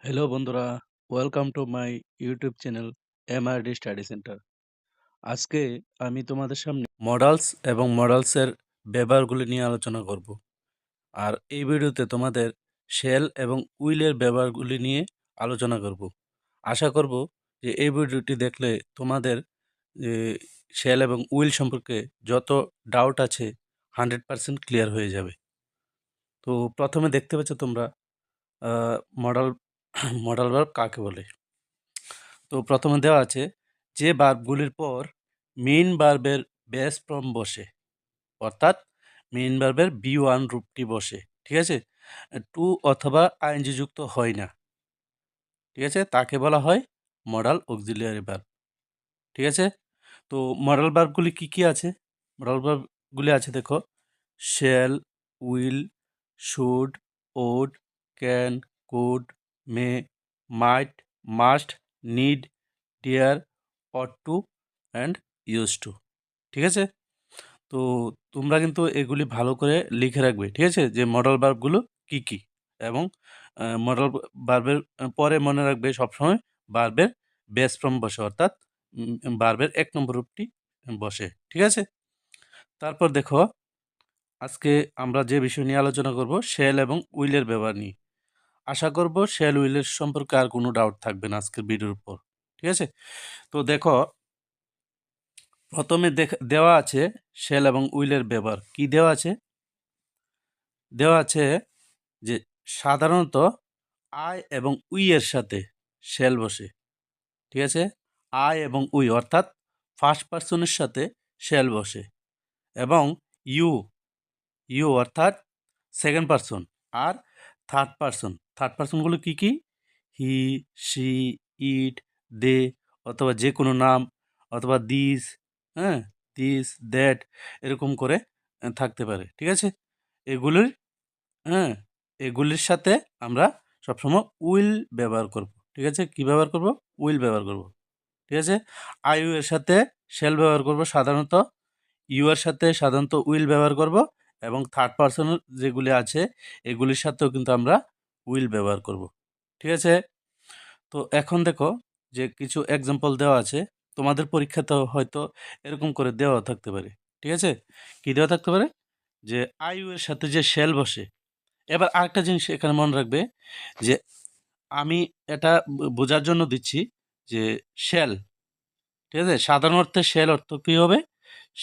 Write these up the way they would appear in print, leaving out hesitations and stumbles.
Hello বন্ধুরা, welcome to my YouTube channel MRD study centre. আজকে আমি তোমাদের সামনে মডালস এবং মডালসের ব্যবহারগুলি নিয়ে আলোচনা করব। আর এই ভিডিওতে তোমাদের শেল এবং উইলের ব্যবহারগুলি নিয়ে আলোচনা করব। আশা করব যে এই ভিডিওটি দেখলে তোমাদের এ, শেল এবং উইল সম্পর্কে যত ডাউট আছে 100% ক্লিয়ার হয়ে যাবে। তো প্রথমে দেখতে পাচ্ছ তোমরা মডাল মডাল ভার্ব কাকে বলে। তো প্রথমে দেওয়া আছে যে ভার্বগুলির পর মেইন ভার্বের বেস ফর্ম বসে, অর্থাৎ মেইন ভার্বের বি1 রূপটি বসে, ঠিক আছে, টু অথবা আইএনজি যুক্ত হয় না, ঠিক আছে, তাকে বলা হয় মডাল অক্সিলিয়ারি ভার্ব। ঠিক আছে, তো মডাল ভার্বগুলি কি কি আছে? মডাল ভার্বগুলি আছে দেখো, shall, will, should, would, can, could, may, might, must, need, dare, ought to and use to. ঠিক আছে, তো তোমরা কিন্তু এগুলি ভালো করে লিখে রাখবে, ঠিক আছে, যে মডাল ভার্বগুলো কি কি, এবং মডাল ভার্বের পরে মনে রাখবে সবসময় ভার্বের বেস ফর্ম বসে, অর্থাৎ ভার্বের 1 নম্বর রূপটি বসে। ঠিক আছে, তারপর দেখো আজকে আমরা যে বিষয় নিয়ে আলোচনা করব শ্যাল এবং উইলের ব্যবহার নিয়ে। আশা করব শ্যাল উইলের সম্পর্কে আর কোনো ডাউট থাকবে না আজকের ভিডিওর উপর। ঠিক আছে, তো দেখো প্রথমে দেওয়া আছে শ্যাল এবং উইলের ব্যবহার। কি দেওয়া আছে? দেওয়া আছে যে সাধারণত আই এবং উই এর সাথে শ্যাল বসে। ঠিক আছে, আই এবং উই অর্থাৎ ফার্স্ট পার্সনের সাথে শ্যাল বসে, এবং ইউ ইউ অর্থাৎ সেকেন্ড পার্সন, আর থার্ড পার্সনগুলো কি কি? হি, সি, ইট, দে, অথবা যে কোনো নাম, অথবা দিস, হ্যাঁ, দিস, দ্যাট, এরকম করে থাকতে পারে। ঠিক আছে, এগুলির, হ্যাঁ, এগুলির সাথে আমরা সবসময় উইল ব্যবহার করব। ঠিক আছে, কি ব্যবহার করব? উইল ব্যবহার করব। ঠিক আছে, আই ইউ এর সাথে শেল ব্যবহার করব সাধারণত, ইউ এর সাথে সাধারণত উইল ব্যবহার করব, এবং থার্ড পার্সন যেগুলি আছে এগুলির সাথেও কিন্তু আমরা উইল ব্যবহার করব। ঠিক আছে, তো এখন দেখো যে কিছু এক্সাম্পল দেওয়া আছে, তোমাদের পরীক্ষাতেও হয়তো এরকম করে দেওয়া থাকতে পারে। ঠিক আছে, কি দেওয়া থাকতে পারে? যে আই ইউ এর সাথে যে শেল বসে। এবার আরেকটা জিনিস এখানে মনে রাখবে, যে আমি এটা বোঝার জন্য দিচ্ছি যে শেল, ঠিক আছে, সাধারণ অর্থে শেল অর্থ কী হবে?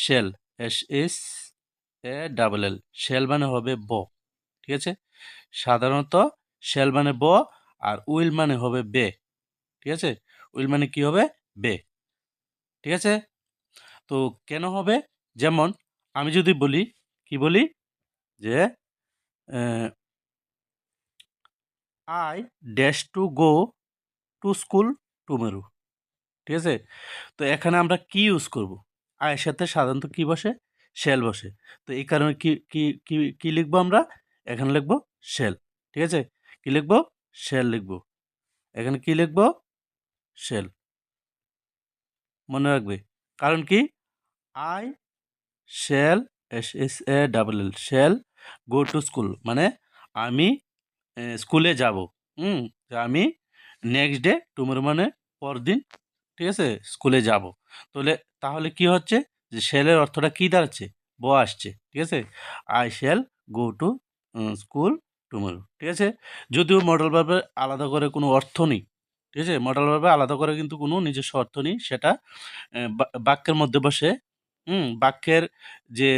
শেল, SHALL, শেল মানে হবে ব। ঠিক আছে, সাধারণত শেল মানে ব, আর উইল মানে হবে বে। ঠিক আছে, উইল মানে কি হবে? বে। ঠিক আছে, তো কেন হবে? যেমন আমি যদি বলি, কি বলি, যে I dash to go to school tomorrow. ঠিক আছে, তো এখানে আমরা কি ইউজ করব? আয়ের সাথে সাধারণত কি বসে? শেল বসে। তো এই কারণে কি কি কি কি লিখবো আমরা? এখানে লিখবো শেল। ঠিক আছে, কি লিখবো? শেল লিখবো। এখানে কি লিখবো? শেল। মনে রাখবে, কারণ কি? I shall, SHALL, shell go to school, মানে আমি স্কুলে যাব। আমি নেক্সট ডে, টুমরো মানে পরদিন, ঠিক আছে, স্কুলে যাব। তাহলে কি হচ্ছে? যে শেলের অর্থটা কি দাঁড়াচ্ছে? ব আসছে। ঠিক আছে, I shall go to school tomorrow. ঠিক আছে, যদিও মডেল ভার্বের আলাদা করে কোনো অর্থ নেই। ঠিক আছে, মডেল ভার্বে আলাদা করে কিন্তু কোনো নিজস্ব অর্থ নেই, সেটা বাক্যের মধ্যে বসে বাক্যের যে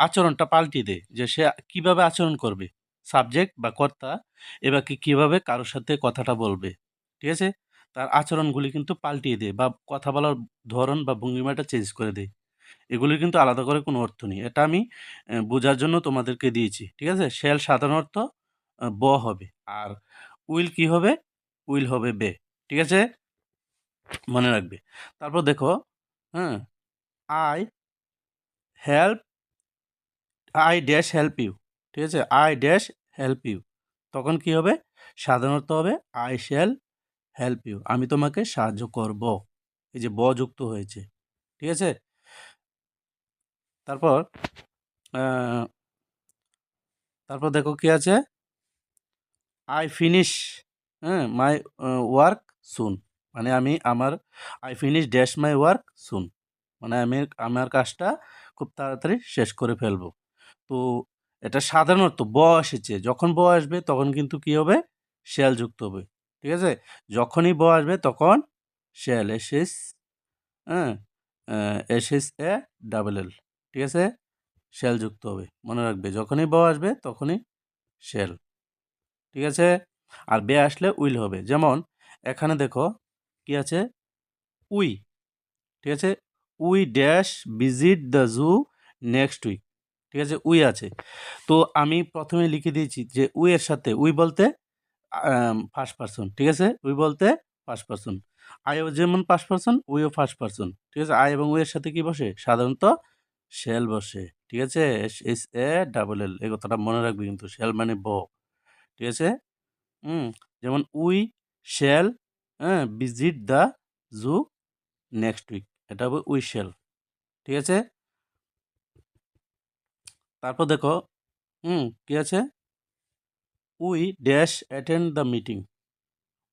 আচরণটা পাল্টিয়ে দেয়, যে সে কিভাবে আচরণ করবে, সাবজেক্ট বা কর্তা এ বাক্যে কিভাবে কারোর সাথে কথাটা বলবে। ঠিক আছে, তার আচরণগুলি কিন্তু পাল্টিয়ে দেয়, বা কথা বলার ধরন বা ভঙ্গিমাটা চেঞ্জ করে দেয়। এগুলির কিন্তু আলাদা করে কোনো অর্থ নেই। এটা আমি বোঝার জন্য তোমাদেরকে দিয়েছি। ঠিক আছে, শেল সাধারণ অর্থ ব হবে, আর উইল কি হবে? উইল হবে বে। ঠিক আছে, মনে রাখবে। তারপর দেখো, হ্যাঁ, I help, I dash help you. ঠিক আছে, আই ড্যাশ হেল্প ইউ, তখন কি হবে? সাধারণত হবে আই শ্যাল হেল্প ইউ, আমি তোমাকে সাহায্য করব। এই যে ব যুক্ত হয়েছে। ঠিক আছে, তারপর আহ, তারপর দেখো কি আছে? আই ফিনিশ হ্যাঁ, মাই ওয়ার্ক সুন, মানে আমি আমার I finish dash my work soon, মানে আমি আমার কাজটা খুব তাড়াতাড়ি শেষ করে ফেলবো। তো এটা সাধারণত ব এসেছে, যখন ব আসবে তখন কিন্তু কি হবে, শ্যাল যুক্ত হবে। ঠিক আছে, যখনই ব আসবে তখন শ্যাল, এস হ্যাঁ, এস এ ডাবল এল, ঠিক আছে, শ্যাল যুক্ত হবে, মনে রাখবে যখনই ব আসবে তখনই শ্যাল। ঠিক আছে, আর বে আসলে উইল হবে। যেমন এখানে দেখো কি আছে, উই, ঠিক আছে, we dash visit the zoo next week, ঠিক আছে, উই আছে। তো আমি প্রথমে লিখে দিয়েছি যে উই এর সাথে, উই বলতে ফার্স্ট পারসন, ঠিক আছে, উই বলতে ফার্স্ট পারসন, আইও যেমন ফার্স্ট পারসন, উইও ফার্স্ট পারসন, ঠিক আছে, আই এবং উই এর সাথে কি বসে, সাধারণত শ্যাল বসে, ঠিক আছে, এস এ ডাবল এল, এই কথাটা মনে রাখবে কিন্তু, শ্যাল মানে ব, ঠিক আছে। হুম, যেমন উই শ্যাল, হ্যাঁ, visit the zoo next week, এটা হবে উই শ্যাল, ঠিক আছে। তারপর দেখো, কি আছে, we dash attend the meeting,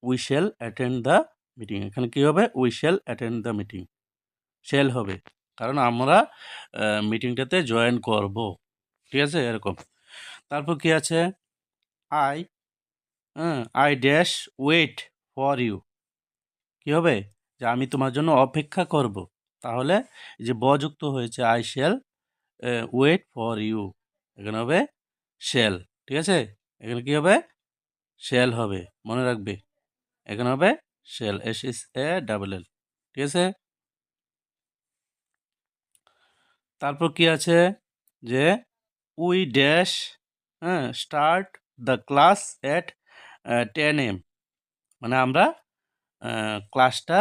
we shall attend the meeting, এখানে কি হবে, we shall attend the meeting, shall হবে, কারণ আমরা মিটিংটাতে জয়েন করব, ঠিক আছে, এরকম। তারপর কি আছে, I, I dash wait for you, কি হবে, যে আমি তোমার জন্য অপেক্ষা করব, তাহলে এই যে ব যুক্ত হয়েছে, I shall wait for you, এখানে হবে শ্যাল, ঠিক আছে, এখানে কি হবে, শ্যাল হবে, মনে রাখবে, এখানে হবে shall, S A double L, ঠিক আছে। তারপর কি আছে, যে উই ড্যাশ, হ্যাঁ, start the class at 10 AM, মানে আমরা ক্লাসটা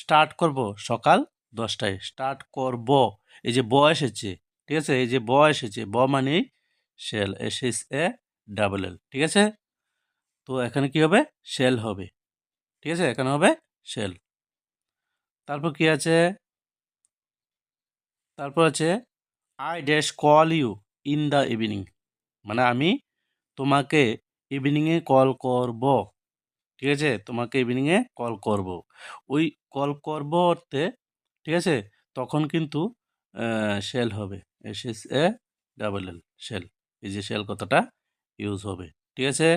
স্টার্ট করব সকাল 10টায়, স্টার্ট করব, এই যে ব এসেছে, ঠিক আছে, এই যে ব এসেছে, ব মানেই shall, S A double L, ঠিক আছে। তো এখানে কি হবে, শ্যাল হবে, ঠিক আছে, এখানে হবে শ্যাল। তারপর কি আছে, তারপর আছে I dash call you in the evening, মানে আমি তোমাকে ইভিনিংয়ে কল করব, ঠিক আছে, তোমাকে ইভিনিংয়ে কল করব, ওই কল করব অর্থে, ঠিক আছে, তখন কিন্তু শ্যাল হবে, S A double L, shall, এই যে শ্যাল কথাটা ইউজ হবে, ঠিক আছে।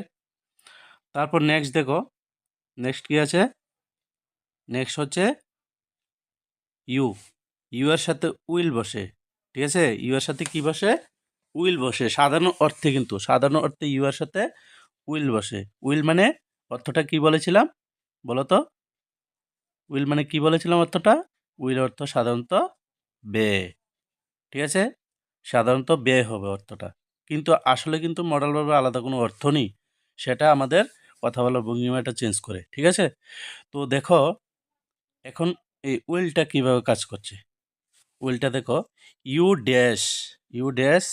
তারপর নেক্সট দেখো, নেক্সট কি আছে, নেক্সট হচ্ছে ইউ, ইউ এর সাথে উইল বসে, ঠিক আছে, ইউ এর সাথে কি বসে, উইল বসে, সাধারণ অর্থে, কিন্তু সাধারণ অর্থে ইউ এর সাথে উইল বসে। উইল মানে অর্থটা কি বলেছিলাম বলো তো, উইল মানে কি বলেছিলাম অর্থটা, উইল অর্থ সাধারণত ব্যয়, ঠিক আছে, সাধারণত ব্যয় হবে অর্থটা, কিন্তু আসলে কিন্তু মডাল ভার্বের আলাদা কোনো অর্থ নেই, সেটা আমাদের কথা বলার ভঙ্গিমাটা চেঞ্জ করে, ঠিক আছে। তো দেখো এখন এই উইলটা কিভাবে কাজ করছে, উইলটা দেখো, you dash, you dash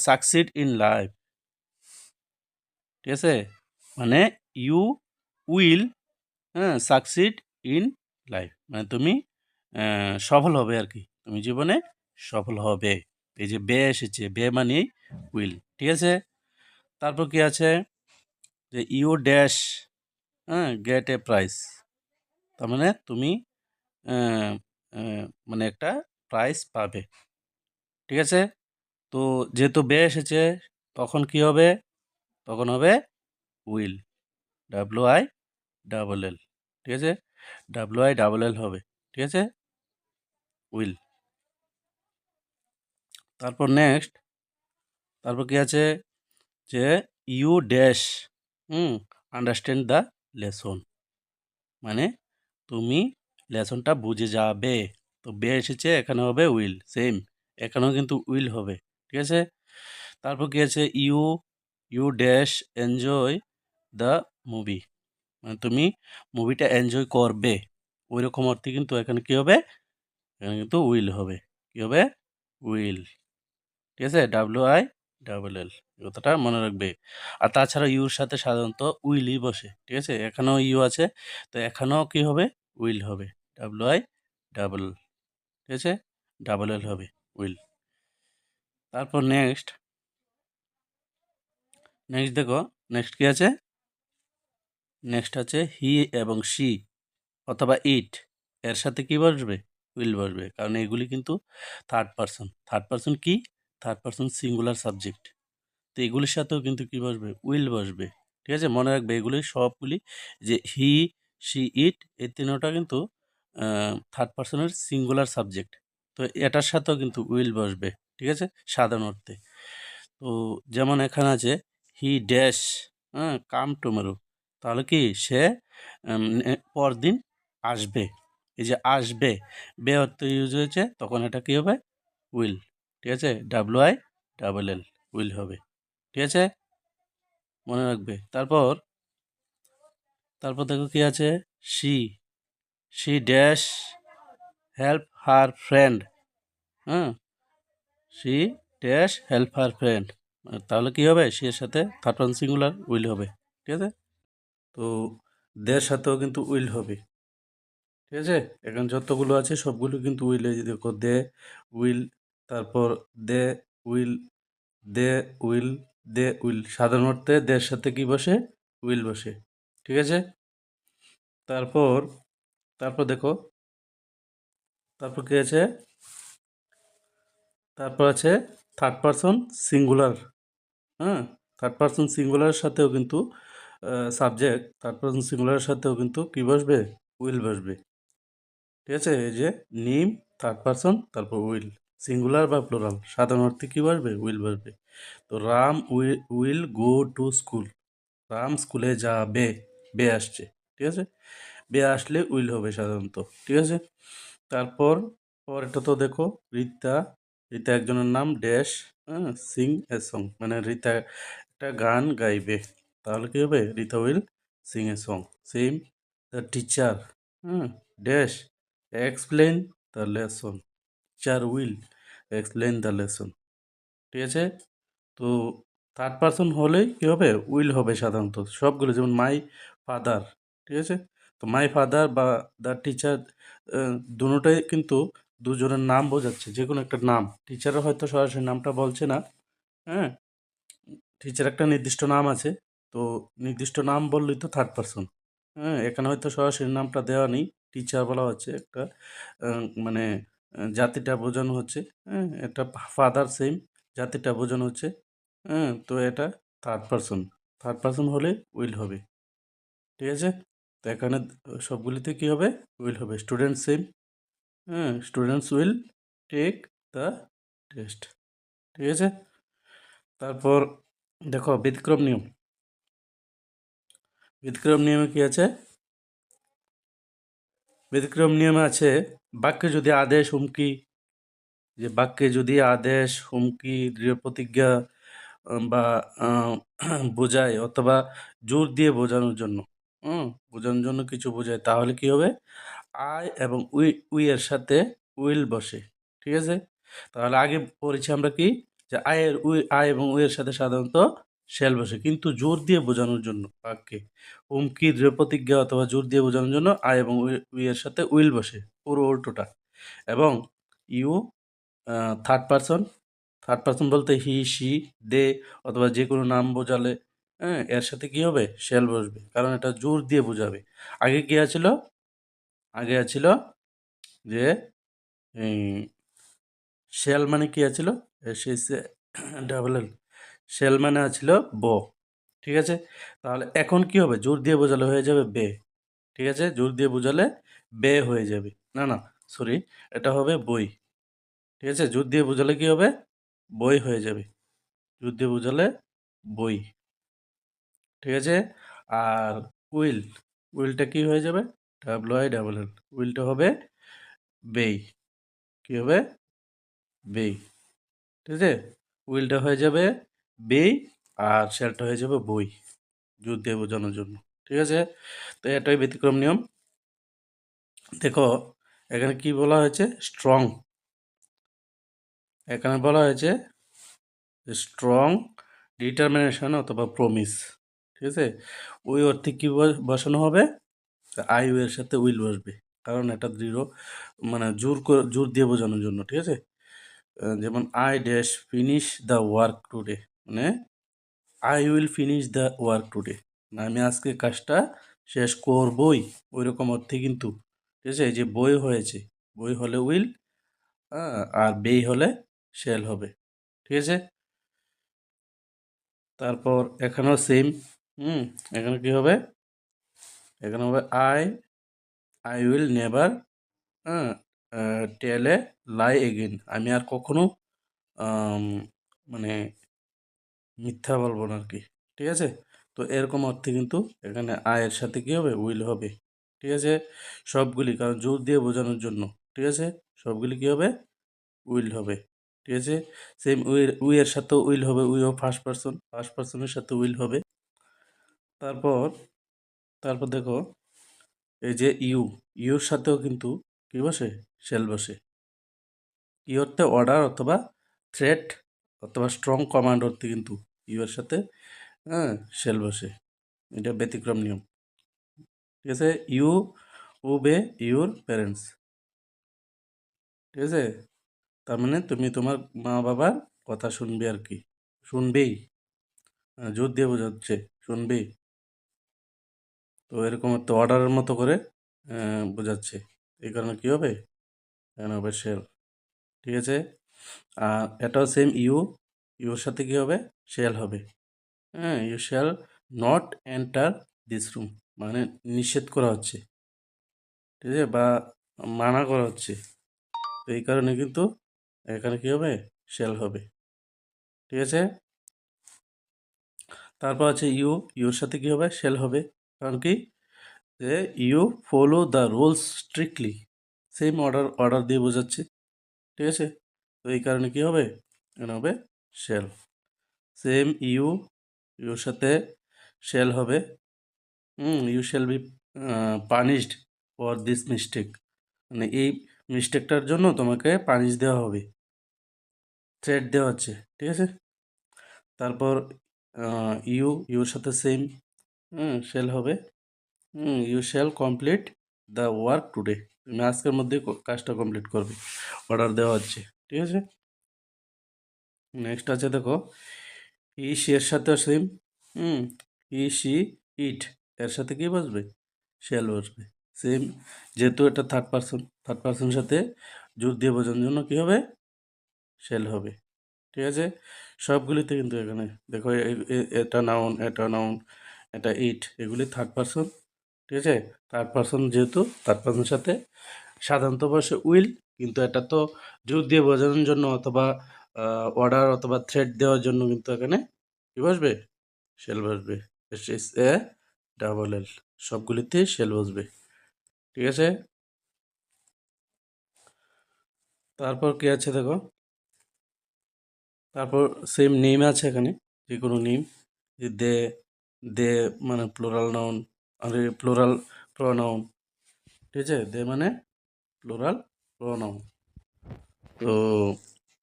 succeed in life, ঠিক আছে, মানে you will, succeed in life, মানে তুমি সফল হবে আর কি, তুমি জীবনে সফল হবে, এই যে বে এসেছে, বে মানে উইল, ঠিক আছে। তারপর কি আছে, যে you dash, get a prize, তার মানে তুমি আহ, মানে একটা প্রাইজ পাবে, ঠিক আছে। তো যেহেতু বে এসেছে, তখন কি হবে, তখন হবে will, W I double L, ঠিক আছে, ডাব্লু আই ডাবল এল হবে, ঠিক আছে, উইল। তারপর নেক্সট, তারপর কি আছে, যে you dash, understand the lesson, মানে তুমি লেসনটা বুঝে যাবে, তো বে এসেছে, এখানে হবে উইল, সেম, এখানেও কিন্তু উইল হবে, ঠিক আছে। তারপর কি আছে, you, you dash enjoy the movie, মানে তুমি মুভিটা এনজয় করবে, ওই রকম অর্থে কিন্তু এখানে কি হবে, এখানে কিন্তু উইল হবে, কি হবে, উইল, ঠিক আছে, ডাব্লিউ আই ডাবল এল, কথাটা মনে রাখবে। আর তাছাড়া ইউর সাথে সাধারণত উইলই বসে, ঠিক আছে, এখানেও ইউ আছে, তো এখানেও কি হবে, উইল হবে, ডাব্লিউ আই ডাবল, ঠিক আছে, ডাবল এল হবে, উইল। তারপর নেক্সট, নেক্সট দেখো, নেক্সট কি আছে, নেক্সট আছে হি এবং শি অথবা ইট, এর সাথে কি বসবে? উইল বসবে, কারণ এগুলি কিন্তু থার্ড পারসন কি? Third person singular subject. তো এগুলির সাথেও কিন্তু কি বসবে? উইল বসবে। ঠিক আছে, মনে রাখবে এগুলি সবগুলি, যে হি, শি, ইট, এই তিনোটা কিন্তু থার্ড পারসনের সিঙ্গুলার সাবজেক্ট। তো এটার সাথেও কিন্তু উইল বসবে। ঠিক আছে, সাধারণ অর্থে। তো যেমন এখানে আছে হি ড্যাশ, হ্যাঁ, কাম টুমরো, তাহলে কি সে পরদিন আসবে। এই যে আসবে, বে অর্থ ইউজ হয়েছে, তখন এটা কি হবে? উইল। ঠিক আছে, WILL, উইল হবে। ঠিক আছে, মনে রাখবে। তারপর তারপর দেখো কি আছে, she, she dash help her friend, হ্যাঁ, she dash help her friend, তাহলে কি হবে? সি এর সাথে থার্ড পারসন সিঙ্গুলার উইল হবে। ঠিক আছে, তো দের সাথেও কিন্তু উইল হবে। ঠিক আছে, এখন যতগুলো আছে সবগুলো কিন্তু উইল। এই যে দেখো দে, উইল, তারপর they, will, they, will, they, will, সাধারণ অর্থে দের সাথে কি বসে? উইল বসে। ঠিক আছে, তারপর তারপর দেখো, তারপর কি আছে? তারপর আছে থার্ড পারসন সিঙ্গুলার। হ্যাঁ, থার্ড পারসন সিঙ্গুলারের সাথেও কিন্তু সাবজেক্ট, থার্ড পারসন সিঙ্গুলারের সাথেও কিন্তু কি বসবে? উইল বসবে। ঠিক আছে, এই যে নেম, থার্ড পারসন, তারপর উইল, সিঙ্গুলার বা প্লুরাল, সাধারণ অর্থে কী বসবে? উইল বসবে। তো Ram will go to school, Ram স্কুলে যাবে, বে আসছে। ঠিক আছে, বে আসলে উইল হবে সাধারণত। ঠিক আছে, তারপর পরেরটা তো দেখো, রীতা, রীতা একজনের নাম ড্যাশ, হ্যাঁ, সিং এ সং, মানে রীতা একটা গান গাইবে, তাহলে কী হবে? Rita will sing a song. Same, the teacher, হ্যাঁ, dash explain the lesson, teacher will explain the lesson. ঠিক আছে, তো থার্ড পারসন হলেই কী হবে? উইল হবে সাধারণত সবগুলো, যেমন মাই ফাদার। ঠিক আছে, তো মাই ফাদার বা দ্য টিচার, দুটোটাই কিন্তু দুজনের নাম বোঝাচ্ছে, যে কোনো একটা নাম। টিচারও হয়তো সরাসরি নামটা বলছে না, হ্যাঁ, টিচার একটা নির্দিষ্ট নাম আছে, তো নির্দিষ্ট নাম বললেই তো থার্ড পারসন। হ্যাঁ, এখানে হয়তো সরাসরি নামটা দেওয়া নেই, টিচার বলা হচ্ছে একটা, মানে জাতিটা বোঝানো হচ্ছে। হ্যাঁ, এটা ফাদার সেম, জাতিটা বোঝানো হচ্ছে। হ্যাঁ, তো এটা থার্ড পারসন, থার্ড পারসন হলে উইল হবে। ঠিক আছে, তো এখানে সবগুলিতে কী হবে? উইল হবে। স্টুডেন্ট সেম, হ্যাঁ, students will take the test. ঠিক আছে, তারপর দেখো ব্যতিক্রম নিয়ম। ব্যতিক্রম নিয়মে কী আছে? ব্যতিক্রম নিয়মে আছে বাক্যে যদি আদেশ, হুমকি, যে বাক্যে যদি আদেশ, হুমকি, দৃঢ় প্রতিজ্ঞা বা আহ, বোঝায়, অথবা জোর দিয়ে বোঝানোর জন্য, বোঝানোর জন্য কিছু বোঝায়, তাহলে কি হবে? আই এবং উই এর সাথে উইল বসে। ঠিক আছে, তাহলে আগে পড়েছি আমরা কি, যে আই এবং উই এর সাথে সাধারণত শেল বসে, কিন্তু জোর দিয়ে বোঝানোর জন্য বাক্যে হুমকি, দৃঢ় প্রতিজ্ঞা অথবা জোর দিয়ে বোঝানোর জন্য আই এবং উই এর সাথে উইল বসে, পুরো উল্টোটা। এবং you, third person, third person বলতে হি, শি, দে অথবা যে কোনো নাম বোঝালে, হ্যাঁ, এর সাথে কি হবে? শেল বসবে, কারণ এটা জোর দিয়ে বোঝাবে। আগে কি আছিল? আগে আছিল যে শেল মানে কি আছিল? ডাবল এল, শেল মানে আছিল ব। ঠিক আছে, তাহলে এখন কি হবে? জোর দিয়ে বোঝালে হয়ে যাবে বে। ঠিক আছে, জোর দিয়ে বোঝালে বে হয়ে যাবে, না না, সরি, এটা হবে বই। ঠিক আছে, জোর দিয়ে বোঝালে কি হবে? বই হয়ে যাবে, জোর দিয়ে বোঝালে বই। ঠিক আছে, আর উইল, উইলটা কি হয়ে যাবে? WILL, উইলটা হবে বেই। কি হবে? বেই। ঠিক আছে, উইলটা হয়ে যাবে বেই, আর শেলটা হয়ে যাবে বই, জোর দিয়ে বোঝানোর জন্য। ঠিক আছে, তো এটাই ব্যতিক্রম নিয়ম। দেখো এখানে কি বলা হয়েছে? স্ট্রং, এখানে বলা হয়েছে স্ট্রং ডিটারমিনেশন অথবা প্রমিস। ঠিক আছে, ওই অর্থে কী বসানো হবে? আই এর সাথে উইল বসবে, কারণ এটা দৃঢ়, মানে জোর দিয়ে বোঝানোর জন্য। ঠিক আছে, যেমন I dash finish the work today, মানে I will finish the work today, মানে আমি আজকে কাজটা শেষ করবই, ওই রকম অর্থে কিন্তু, ঠিক আছে? এই যে বই হয়েছে, বই হলে উইল, আর বেই হলে শেল হবে, ঠিক আছে? তারপর এখানেও সেম, এখানে কি হবে? এখানে হবে I will never tell a lie again, আমি আর কখনো আম, মানে মিথ্যা বলবো না আর কি, ঠিক আছে? তো এরকম অর্থে কিন্তু এখানে আয়ের সাথে কি হবে? উইল হবে, ঠিক আছে? সবগুলি, কারণ জোর দিয়ে বোঝানোর জন্য, ঠিক আছে? সবগুলি কি হবে? উইল হবে, ঠিক আছে? সেম উইয়ের সাথেও উইল হবে, উইও ফার্স্ট পার্সনের সাথে উইল হবে। তারপর তারপর দেখো, এই যে ইউর সাথেও কিন্তু কি বসে? শেল বসে। ই অর্থে অর্ডার অথবা থ্রেট অথবা স্ট্রং কমান্ড অর্থে কিন্তু ইউ এর সাথে শেল বসে। এটা ব্যতিক্রম নিয়ম, ঠিক আছে? ইউ ওবে ইউর প্যারেন্টস, ঠিক আছে? তার মানে তুমি তোমার মা বাবার কথা শুনবে আর কি, শুনবেই, জোর দিয়ে বোঝাচ্ছে শুনবেই। তো এরকম একটা অর্ডারের মতো করে বোঝাচ্ছে, এই কারণে কী হবে? এখানে হবে শেল, ঠিক আছে? আর এটাও সেম ইউর সাথে কী হবে? শেল হবে। You shall not enter this room, মানে নিষেধ করা হচ্ছে, ঠিক আছে? বা মানা করা হচ্ছে। তো এই কারণে কিন্তু এখানে কী হবে? শেল হবে, ঠিক আছে? তারপর আছে ইউর সাথে কী হবে? শেল হবে। কারণ কি? যে you follow the rules strictly, same order দিয়ে বোঝাচ্ছে, ঠিক আছে? তো এই কারণে কী হবে? এখানে হবে শেল। সেম ইউর সাথে শেল হবে। You shall be punished for this mistake, মানে এই মিস্টেকটার জন্য তোমাকে পানিশ দেওয়া হবে, থ্রেট দেওয়া হচ্ছে, ঠিক আছে? তারপর ইউর সাথে সেম শ্যাল হবে। You shall complete the work today, তুমি আজকের মধ্যে কাজটা কমপ্লিট করবে, অর্ডার দেওয়া হচ্ছে, ঠিক আছে? নেক্সট আছে দেখো, সি এর সাথেও সেম, সি ইট, এর সাথে কি বসবে? শ্যাল বসবে। সেম, যেহেতু এটা থার্ড পার্সনের সাথে জোর দিয়ে বোঝানোর জন্য কী হবে? শ্যাল হবে, ঠিক আছে? সবগুলিতে কিন্তু এখানে দেখো, এটা নাউন, এটা ইট, এগুলি থার্ড পার্সন, ঠিক আছে? থার্ড পার্সন, যেহেতু থার্ড পার্সনের সাথে সাধারণত বসে উইল, কিন্তু এটা তো জোর দিয়ে বোঝানোর জন্য অথবা অর্ডার অথবা থ্রেট দেওয়ার জন্য কিন্তু এখানে কী বসবে? শেল বসবে। এস ডাবল এল, সবগুলিতে শেল বসবে, ঠিক আছে? তারপর কি আছে দেখো, তারপর সেম নেম আছে এখানে, যে কোনো নেম, যে দে মানে প্লোরাল নাউন, আরে প্লোরাল প্রোনাউন, ঠিক আছে? দে মানে প্লোরাল প্রোনাউন। তো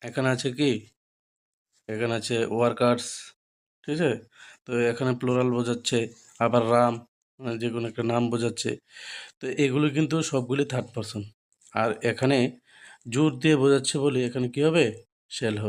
এখানে আছে কি? এখানে আছে ওয়ার্কার্স, ঠিক আছে? তো এখানে প্লোরাল বোঝাচ্ছে, আবার রাম মানে যে কোনো একটা নাম বোঝাচ্ছে। তো এগুলো কিন্তু সবগুলি থার্ড পারসন, আর এখানে জোর দিয়ে বোঝাচ্ছে বলে এখানে কি হবে? শেল হবে।